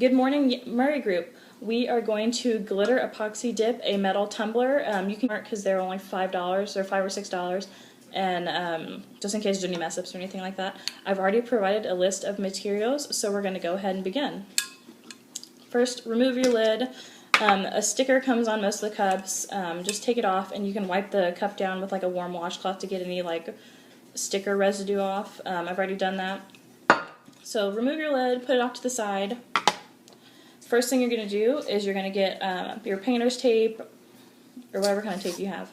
Good morning, Murray Group. We are going to glitter epoxy dip a metal tumbler. You can mark because they're only $5 or $5 or $6, and just in case there's any mess ups or anything like that. I've already provided a list of materials, so we're going to go ahead and begin. First, remove your lid. A sticker comes on most of the cups. Just take it off, and you can wipe the cup down with like a warm washcloth to get any like sticker residue off. I've already done that. So remove your lid, put it off to the side. First thing you're going to do is you're going to get your painter's tape, or whatever kind of tape you have,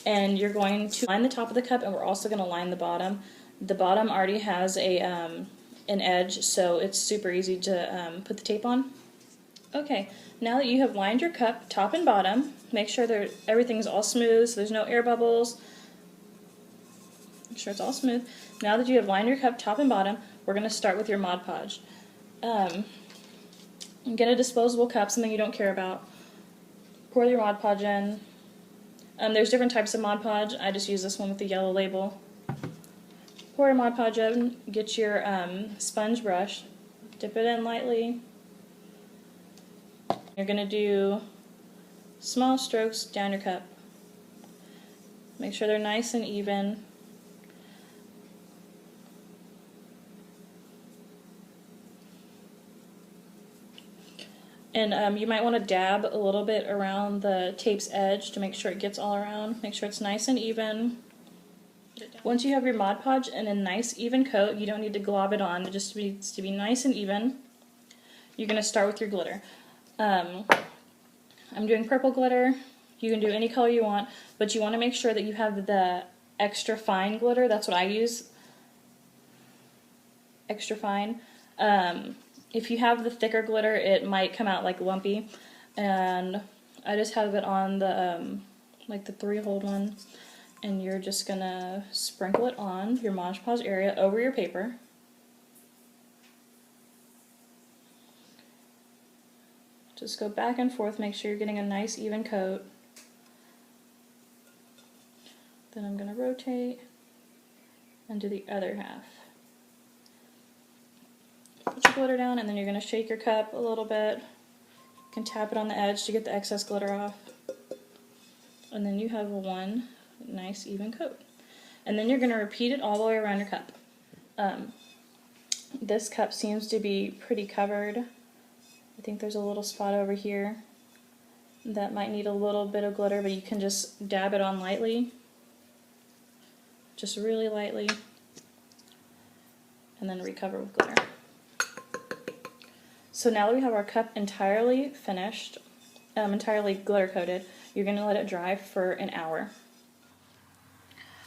and you're going to line the top of the cup, and we're also going to line the bottom. The bottom already has a an edge, so it's super easy to put the tape on. Okay, now that you have lined your cup top and bottom, make sure everything's all smooth, so there's no air bubbles. Make sure it's all smooth. Now that you have lined your cup top and bottom, we're going to start with your Mod Podge. Get a disposable cup, something you don't care about. Pour your Mod Podge in. There's different types of Mod Podge. I just use this one with the yellow label. Pour your Mod Podge in. Get your sponge brush. Dip it in lightly. You're going to do small strokes down your cup. Make sure they're nice and even. And you might want to dab a little bit around the tape's edge to make sure it gets all around. Make sure it's nice and even. Once you have your Mod Podge in a nice even coat, you don't need to glob it on, it just needs to be nice and even. You're going to start with your glitter. I'm doing purple glitter. You can do any color you want, but you want to make sure that you have the extra fine glitter. That's what I use. Extra fine. If you have the thicker glitter, it might come out like lumpy, and I just have it on the like the 3-hole one, and you're just gonna sprinkle it on your Mod Podge area over your paper. Just go back and forth, make sure you're getting a nice even coat. Then I'm gonna rotate and do the other half. Put your glitter down, and then you're going to shake your cup a little bit. You can tap it on the edge to get the excess glitter off. And then you have one nice even coat. And then you're going to repeat it all the way around your cup. This cup seems to be pretty covered. I think there's a little spot over here that might need a little bit of glitter, but you can just dab it on lightly. Just really lightly. And then recover with glitter. So now that we have our cup entirely finished, entirely glitter coated, you're going to let it dry for an hour.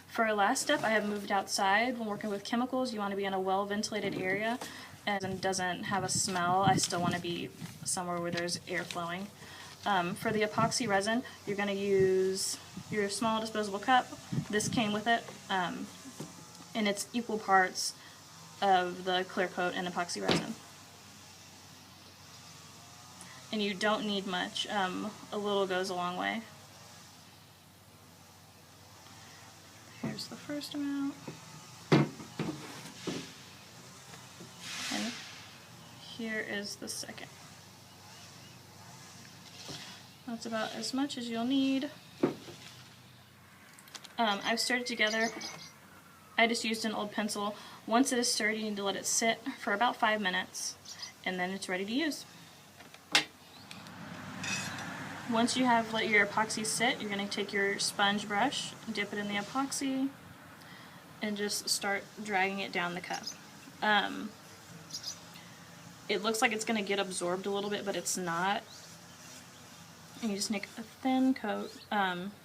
For our last step, I have moved outside. When working with chemicals, you want to be in a well-ventilated area and doesn't have a smell. I still want to be somewhere where there's air flowing. For the epoxy resin, you're going to use your small disposable cup. This came with it, and it's equal parts of the clear coat and epoxy resin. And you don't need much. A little goes a long way. Here's the first amount. And here is the second. That's about as much as you'll need. I've stirred it together. I just used an old pencil. Once it is stirred, you need to let it sit for about 5 minutes, and then it's ready to use. Once you have let your epoxy sit, you're going to take your sponge brush, dip it in the epoxy, and just start dragging it down the cup. It looks like it's going to get absorbed a little bit, but it's not. And you just make a thin coat.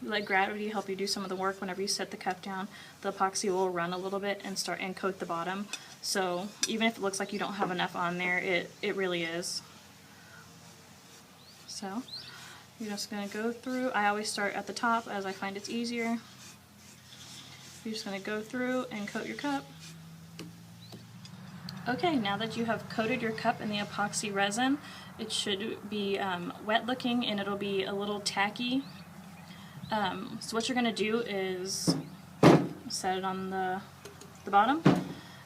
Let gravity help you do some of the work. Whenever you set the cup down, the epoxy will run a little bit and start and coat the bottom. So even if it looks like you don't have enough on there, it really is. So you're just going to go through. I always start at the top as I find it's easier. You're just going to go through and coat your cup. Okay, now that you have coated your cup in the epoxy resin, it should be wet looking and it'll be a little tacky. So what you're going to do is set it on the bottom,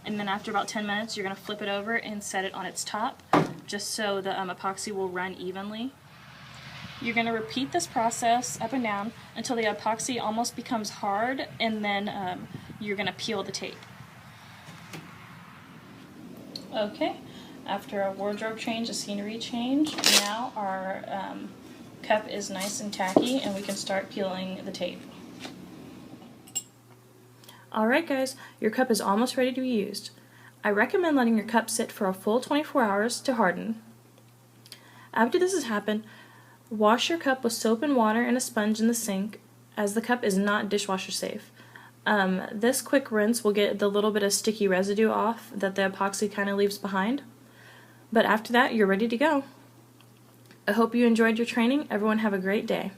and then after about 10 minutes you're going to flip it over and set it on its top. just so the epoxy will run evenly. You're going to repeat this process up and down until the epoxy almost becomes hard, and then you're going to peel the tape. Okay, after a wardrobe change, a scenery change, now our cup is nice and tacky and we can start peeling the tape. Alright guys, your cup is almost ready to be used. I recommend letting your cup sit for a full 24 hours to harden. After this has happened, wash your cup with soap and water and a sponge in the sink, as the cup is not dishwasher safe. This quick rinse will get the little bit of sticky residue off that the epoxy kind of leaves behind. But after that, you're ready to go. I hope you enjoyed your training. Everyone have a great day.